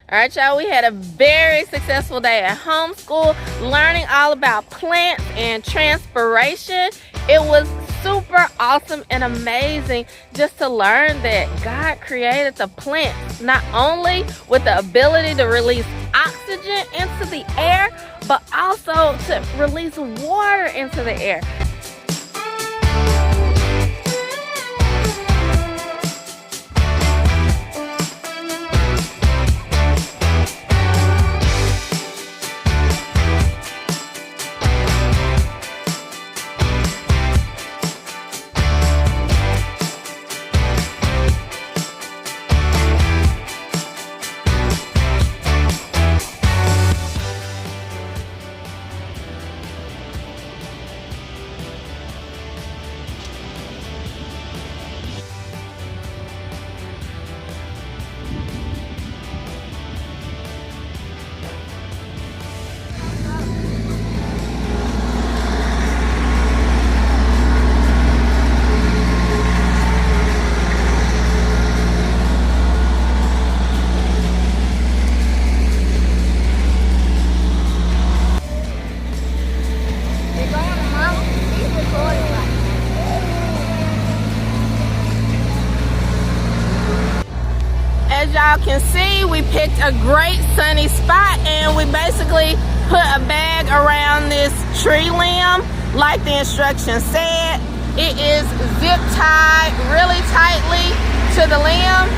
All right, y'all, we had a very successful day at homeschool, learning all about plants and transpiration. It was super awesome and amazing just to learn that God created the plants not only with the ability to release oxygen into the air, but also to release water into the air. As y'all can see, we picked a great sunny spot and we basically put a bag around this tree limb like the instructions said. It is zip tied really tightly to the limb,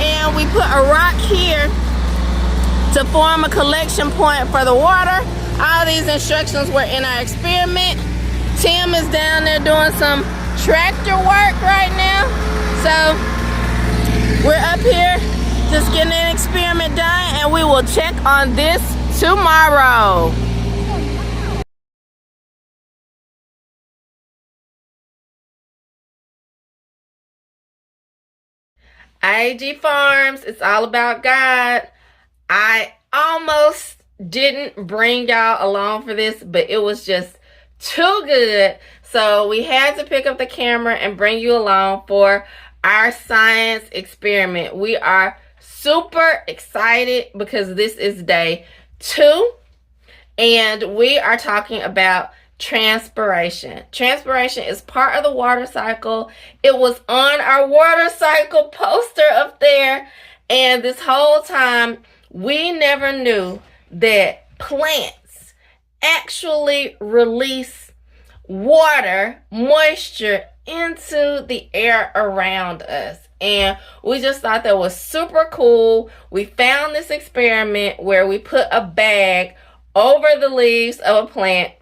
and we put a rock here to form a collection point for the water. All these instructions were in our experiment. Tim is down there doing some tractor work right now. So we're up here just getting an experiment done, and we will check on this tomorrow. I.A.G Farms, it's all about God. I almost didn't bring y'all along for this, but it was just too good. So we had to pick up the camera and bring you along for our science experiment. We are super excited because this is day 2 and we are talking about transpiration. Transpiration is part of the water cycle. It was on our water cycle poster up there, and this whole time we never knew that plants actually release water, moisture into the air around us. And we just thought that was super cool. We found this experiment where we put a bag over the leaves of a plant,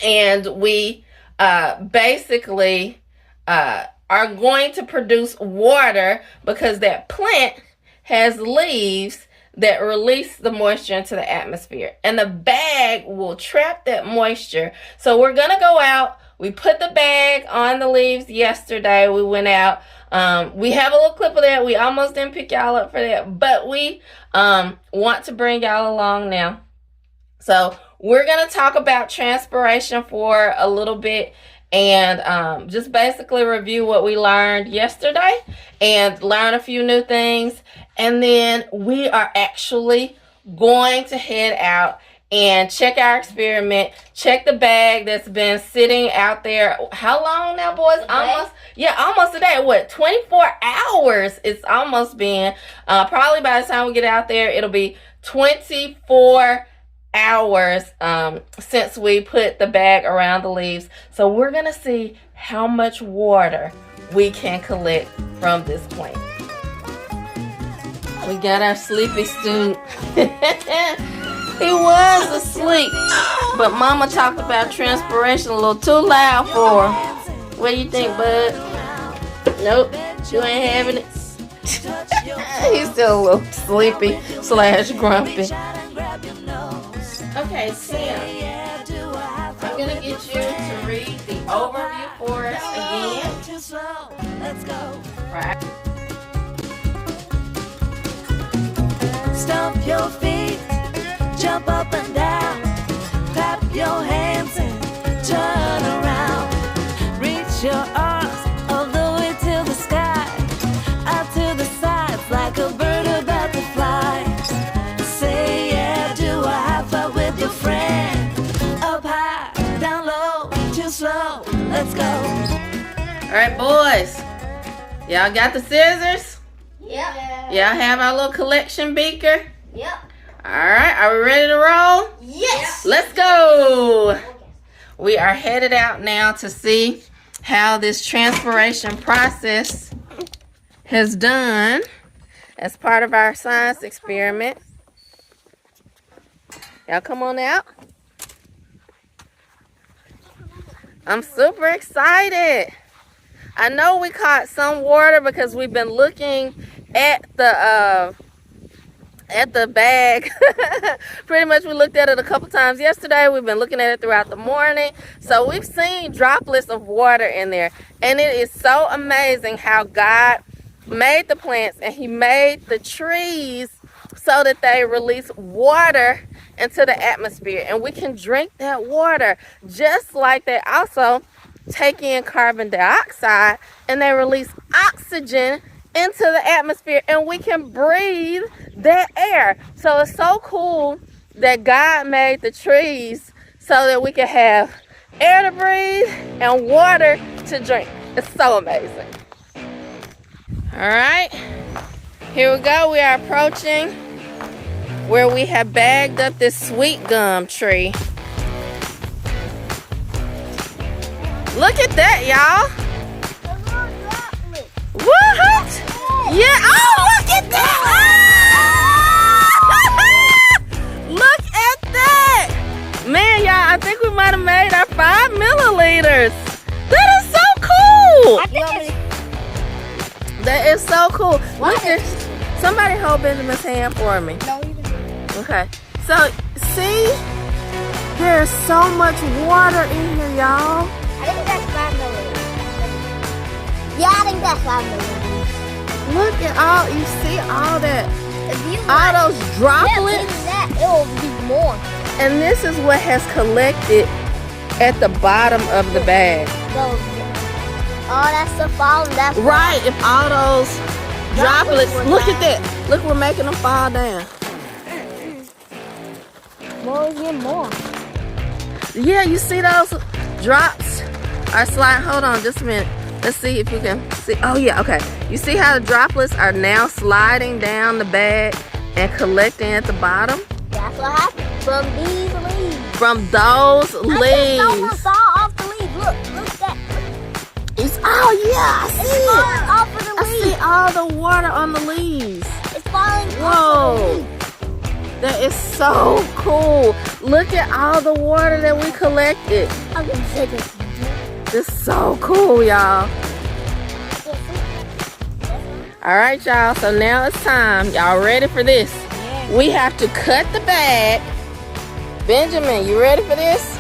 and we basically are going to produce water because that plant has leaves that release the moisture into the atmosphere, and the bag will trap that moisture. So we're gonna go out. We put the bag on the leaves yesterday. We went out. We have a little clip of that. We almost didn't pick y'all up for that, but we want to bring y'all along now. So we're going to talk about transpiration for a little bit and just basically review what we learned yesterday and learn a few new things. And then we are actually going to head out and check our experiment, check the bag that's been sitting out there. How long now, boys? Almost a day. What, 24 hours it's almost been. Probably by the time we get out there, it'll be 24 hours since we put the bag around the leaves. So we're going to see how much water we can collect from this plant. We got our sleepy student. He was asleep, but Mama talked about transpiration a little too loud for him. What do you think, bud? Nope, you ain't having it. He's still a little sleepy / grumpy. Okay, Tim, I'm gonna get you to read the overview for us again. Let's go. Right. Stomp your feet, jump up and down, clap your hands and turn around. Reach your arms all the way to the sky, out to the sides like a bird about to fly. right, boys. Y'all got the scissors? Yep. Y'all have our little collection beaker? Yep. Alright, are we ready to roll? Yes. Let's go! We are headed out now to see how this transpiration process has done as part of our science experiment. Y'all come on out. I'm super excited. I know we caught some water because we've been looking at the bag. Pretty much we looked at it a couple times yesterday. We've been looking at it throughout the morning. So we've seen droplets of water in there. And it is so amazing how God made the plants and he made the trees so that they release water into the atmosphere. And we can drink that water just like they also take in carbon dioxide and they release oxygen into the atmosphere, and we can breathe that air. So it's so cool that God made the trees so that we can have air to breathe and water to drink. It's so amazing. All right, here we go. We are approaching where we have bagged up this sweet gum tree. Look at that, y'all. What? Yeah. Oh, look at that. Ah! Look at that. Man, y'all, I think we might have made our 5 milliliters. That is so cool. That is so cool. Look at, somebody hold Benjamin's hand for me. No, you can do it. Okay. So, see, there's so much water in here, y'all. I think that's 5 milliliters. Yeah, I think that's 5 milliliters. Look at all, you see all that, If you all those droplets. that, it will be more. And this is what has collected at the bottom of the bag. Those, all that stuff falling, that's Right, if all those droplets, were look at down. that. Look, we're making them fall down. More and more. Yeah, you see those drops are sliding. Hold on just a minute. Let's see if you can see. Oh yeah, okay. You see how the droplets are now sliding down the bag and collecting at the bottom? That's what happened from these leaves. From those leaves. Someone saw off the leaves. Look at that. It's, oh yeah, I see It's it. falling off of the I leaves. see all the water on the leaves. It's falling off Whoa. of the leaves. That is so cool. Look at all the water that we collected. I'm gonna say this. It's so cool, y'all. All right, y'all. So now it's time. Y'all ready for this? Yeah. We have to cut the bag. Benjamin, you ready for this?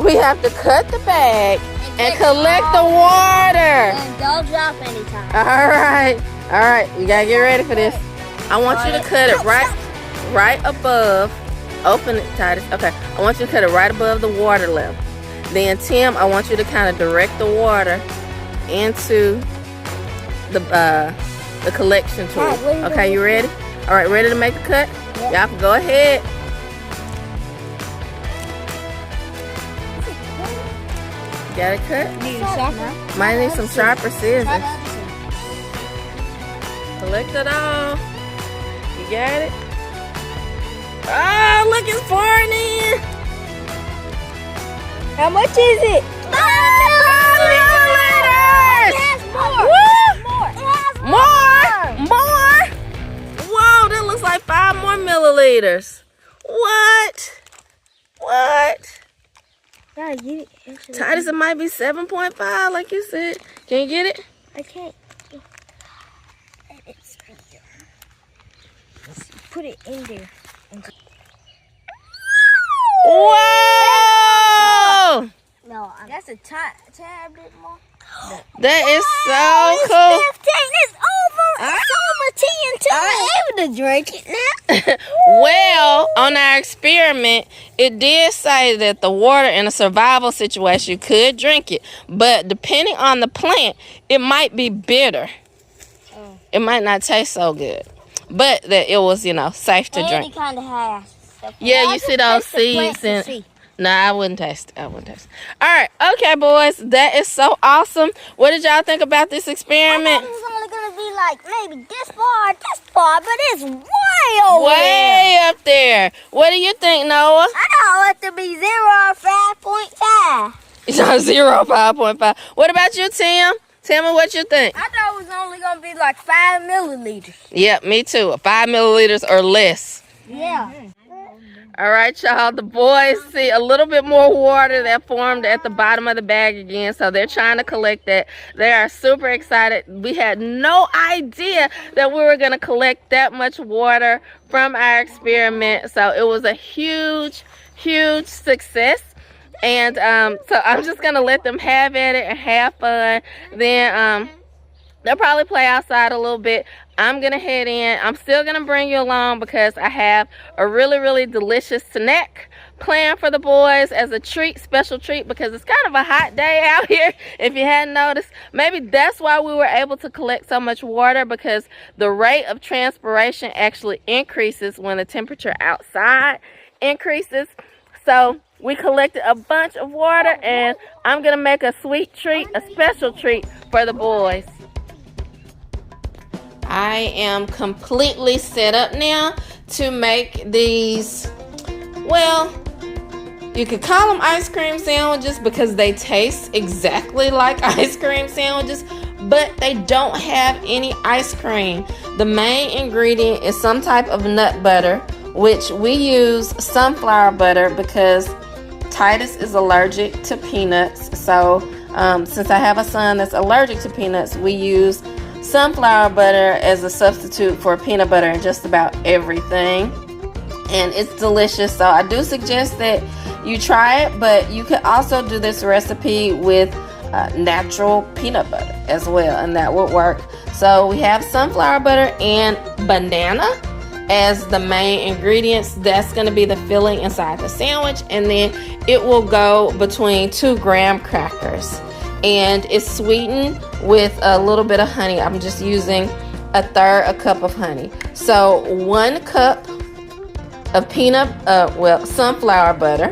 We have to cut the bag and collect the water. And don't drop anytime. All right. You gotta get ready for this. I want you to cut it right above. Open it, Titus. Okay. I want you to cut it right above the water level. Then Tim, I want you to kind of direct the water into the collection tool. Alright, what are you Okay, doing? you ready? All right, ready to make a cut? Yep. Y'all can go ahead. Got it cut? Might need some sharper scissors. Collect it all. You got it? Oh, look, it's pouring in. How much is it? 5 milliliters! More. More? Whoa, that looks like 5 more milliliters. What? Yeah, you actually. Titus, it might be 7.5 like you said. Can you get it? I can't. It's right there. Put it in there. Whoa! No, that's a tad bit more. That is so cool. 15. It's over. It's over 10. I'm able to drink it now. Well, on our experiment, it did say that the water in a survival situation could drink it, but depending on the plant, it might be bitter. Oh. It might not taste so good, but that it was, safe to And drink. it kind of has stuff. Yeah, I'll you see just those taste the plant seeds to and see. Nah, I wouldn't taste it. All right, okay, boys. That is so awesome. What did y'all think about this I experiment? thought it was only gonna be like maybe this far, but it's way over there. Way up there. What do you think, Noah? I thought it to be 0 or 5.5. It's not 0, 5.5. What about you, Tim? Tell me what you think. I thought it was only gonna be like 5 milliliters. Yep, me too. 5 milliliters or less. Yeah. All right, y'all. The boys see a little bit more water that formed at the bottom of the bag again, so they're trying to collect that. They are super excited. We had no idea that we were going to collect that much water from our experiment, so it was a huge, huge success. And so I'm just going to let them have at it and have fun. Then they'll probably play outside a little bit. I'm going to head in. I'm still going to bring you along because I have a really, really delicious snack planned for the boys as a treat, special treat, because it's kind of a hot day out here, if you hadn't noticed. Maybe that's why we were able to collect so much water, because the rate of transpiration actually increases when the temperature outside increases. So we collected a bunch of water, and I'm going to make a sweet treat, a special treat for the boys. I am completely set up now to make these, well, you could call them ice cream sandwiches because they taste exactly like ice cream sandwiches, but they don't have any ice cream. The main ingredient is some type of nut butter, which we use sunflower butter because Titus is allergic to peanuts. So since I have a son that's allergic to peanuts, we use sunflower butter as a substitute for peanut butter in just about everything, and it's delicious. So I do suggest that you try it, but you could also do this recipe with natural peanut butter as well, and that would work. So we have sunflower butter and banana as the main ingredients. That's going to be the filling inside the sandwich, and then it will go between 2 graham crackers, and it's sweetened with a little bit of honey. I'm just using 1/3 cup of honey. So 1 cup of sunflower butter,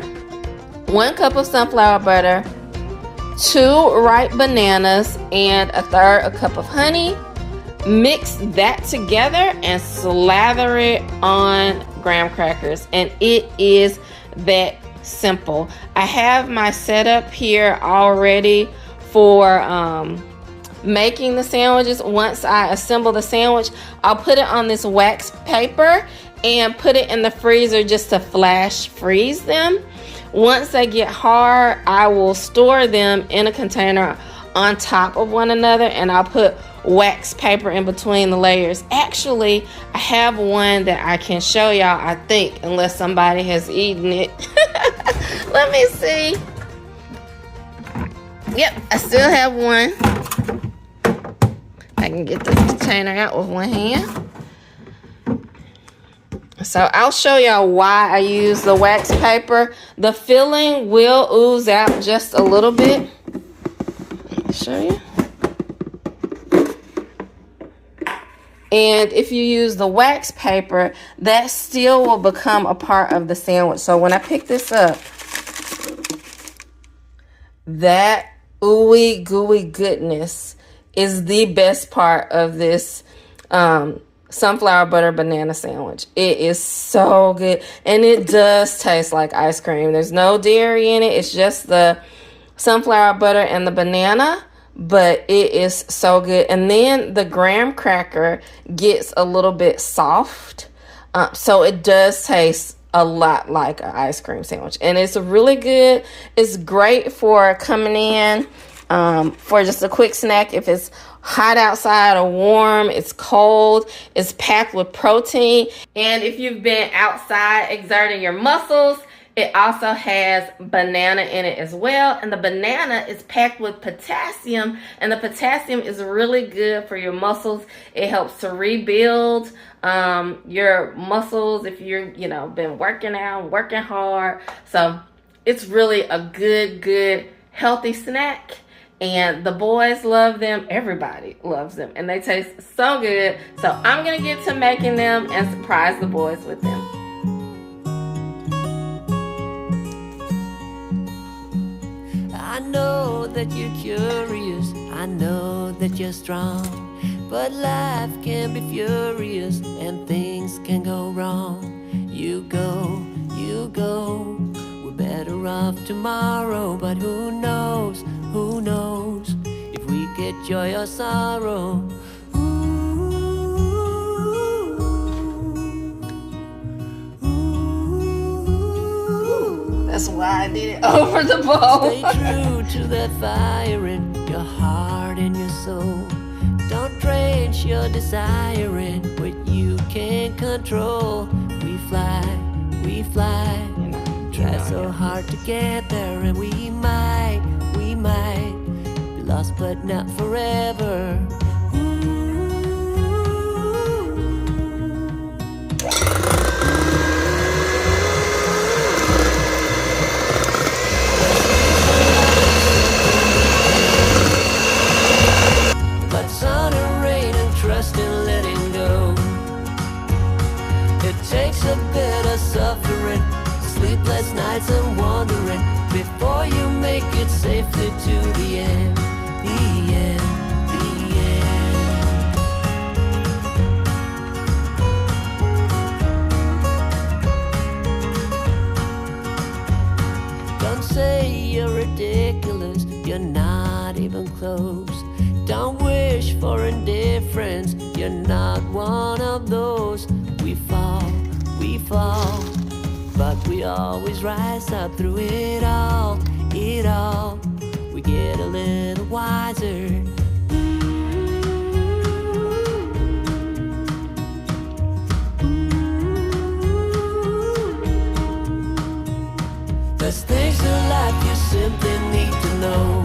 1 cup of sunflower butter, 2 ripe bananas, and 1/3 cup of honey. Mix that together and slather it on graham crackers, and it is that simple. I have my setup here already for making the sandwiches. Once I assemble the sandwich, I'll put it on this wax paper and put it in the freezer just to flash freeze them. Once they get hard, I will store them in a container on top of one another, and I'll put wax paper in between the layers. Actually, I have one that I can show y'all, I think, unless somebody has eaten it. Let me see. Yep, I still have one. I can get this container out with one hand. So I'll show y'all why I use the wax paper. The filling will ooze out just a little bit. Let me show you. And if you use the wax paper, that still will become a part of the sandwich. So when I pick this up, that ooey gooey goodness is the best part of this sunflower butter banana sandwich. It is so good, and it does taste like ice cream. There's no dairy in it. It's just the sunflower butter and the banana, but it is so good. And then the graham cracker gets a little bit soft, so it does taste a lot like an ice cream sandwich, and it's really good. It's great for coming in for just a quick snack. If it's hot outside or warm, it's cold, it's packed with protein. And if you've been outside exerting your muscles, it also has banana in it as well. And the banana is packed with potassium, and the potassium is really good for your muscles. It helps to rebuild your muscles if you're, been working out, working hard. So it's really a good, healthy snack. And the boys love them. Everybody loves them. And they taste so good. So I'm going to get to making them and surprise the boys with them. I know that you're curious, I know that you're strong, but life can be furious and things can go wrong. You go, we're better off tomorrow, but who knows if we get joy or sorrow. That's why I did it over the bowl. Stay true to that fire in your heart and your soul. Don't drench your desire in what you can't control. We fly, try so hard to get there, and we might be lost but not forever. But sun and rain and trust in letting go. It takes a bit of suffering, sleepless nights and wandering, before you make it safely to the end, the end, the end. Don't say you're ridiculous, you're not even close. Don't wish for indifference, you're not one of those. We fall, but we always rise up through it all. We get a little wiser. There's things in life you simply need to know.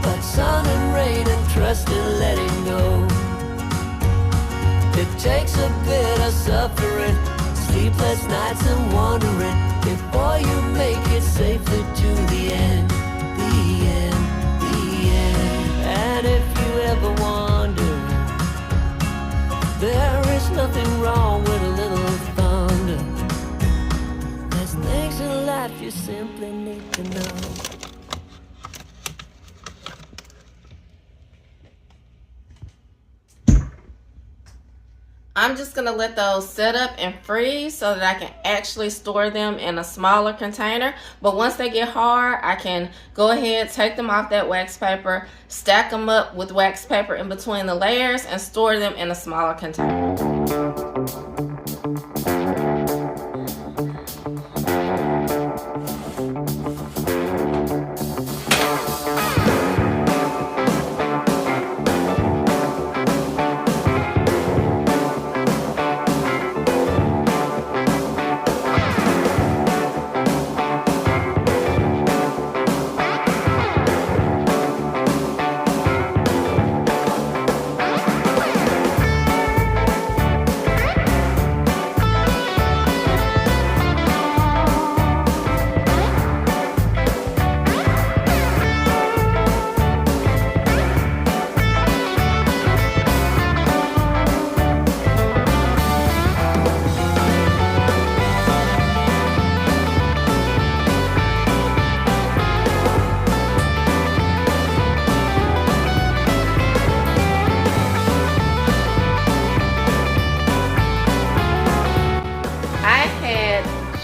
But sun and rain and trust in letting go. It takes a bit of suffering, sleepless nights and wandering, before you make it safely to the end, the end, the end. And if you ever wonder, there is nothing wrong with a little thunder. There's things in life you simply need to know. I'm just going to let those set up and freeze so that I can actually store them in a smaller container. But once they get hard, I can go ahead, take them off that wax paper, stack them up with wax paper in between the layers, and store them in a smaller container.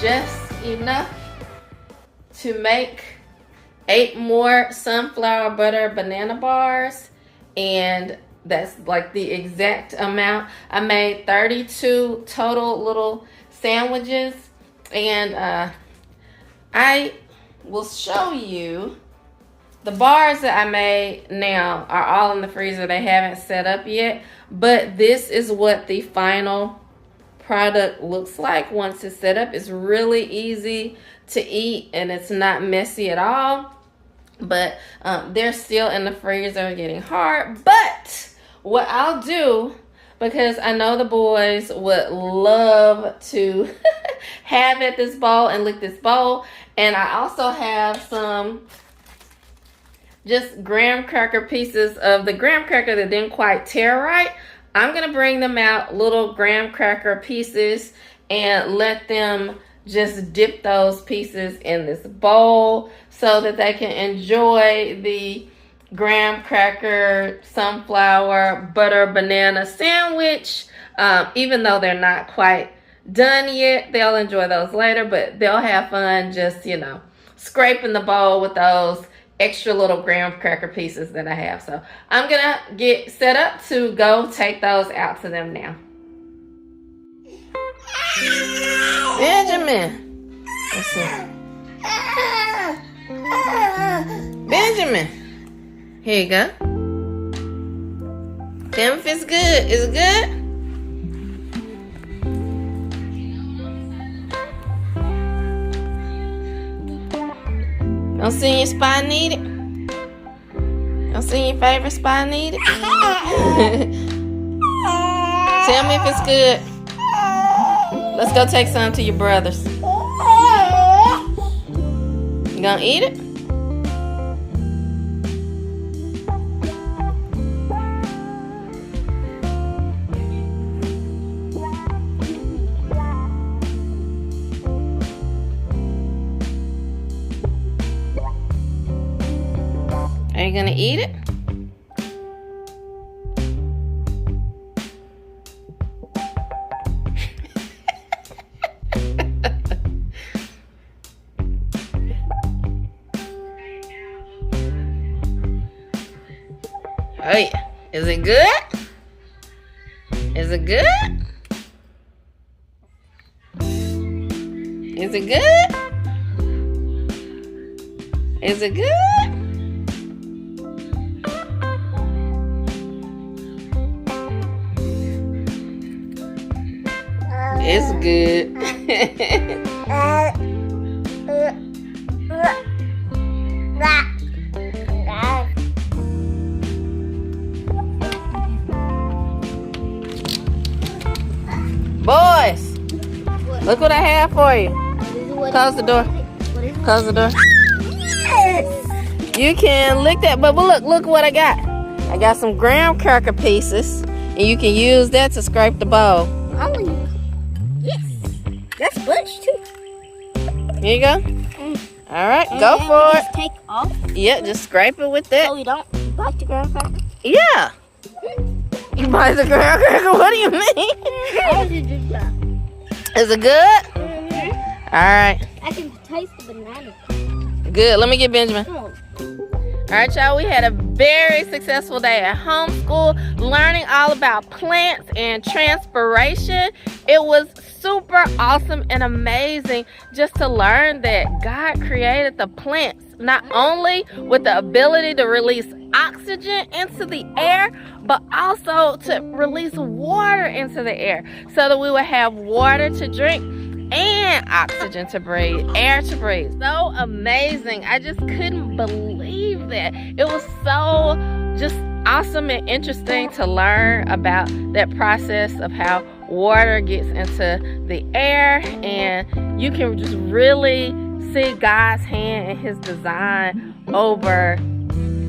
Just enough to make 8 more sunflower butter banana bars, and that's like the exact amount. I made 32 total little sandwiches, and I will show you the bars that I made. Now are all in the freezer. They haven't set up yet, but this is what the final product looks like once it's set up. It's really easy to eat and it's not messy at all, but they're still in the freezer getting hard. But what I'll do, because I know the boys would love to have at this bowl and lick this bowl, and I also have some just graham cracker pieces of the graham cracker that didn't quite tear right. I'm going to bring them out, little graham cracker pieces, and let them just dip those pieces in this bowl so that they can enjoy the graham cracker, sunflower, butter, banana sandwich. Even though they're not quite done yet, they'll enjoy those later, but they'll have fun just, you know, scraping the bowl with those extra little graham cracker pieces that I have. So I'm gonna get set up to go take those out to them now. Benjamin, let's see. Benjamin, here you go. Tell me if it's good. Is it good? Don't see your spot needed? Don't see your favorite spot needed? Tell me if it's good. Let's go take some to your brothers. You gonna eat it? Are you gonna eat it? Oh yeah. Is it good? Is it good? Is it good? Is it good? It's good. Boys, look what I have for you. Close the door. Close the door. You can lick that, but look what I got. I got some graham cracker pieces, and you can use that to scrape the bowl. Yes. That's Butch too. Here you go. All right, go for it. Just take off. Yeah, just scrape it with that. So we don't bite the graham cracker. Yeah. You bite the graham cracker? What do you mean? How did you do that? Is it good? All right. I can taste the banana. Good. Let me get Benjamin. Come on. All right, y'all, we had a very successful day at homeschool, learning all about plants and transpiration. It was super awesome and amazing just to learn that God created the plants not only with the ability to release oxygen into the air, but also to release water into the air so that we would have water to drink and oxygen to breathe, air to breathe. So amazing. I just couldn't believe that. It was so just awesome and interesting to learn about that process of how water gets into the air, and you can just really see God's hand and his design over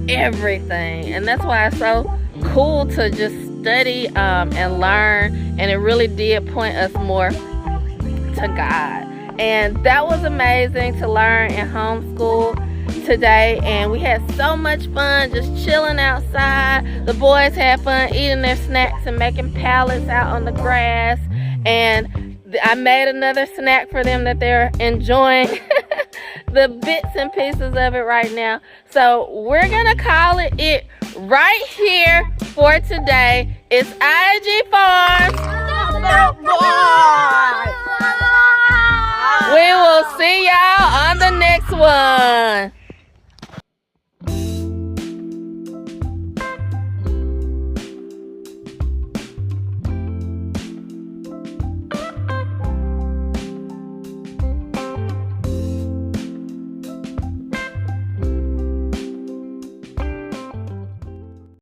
everything. And that's why it's so cool to just study and learn, and it really did point us more to God. And that was amazing to learn in homeschool today, and we had so much fun just chilling outside. The boys had fun eating their snacks and making pallets out on the grass, and I made another snack for them that they're enjoying the bits and pieces of it right now. So we're gonna call it right here for today. It's I.A.G Farms. We will see y'all on the next one.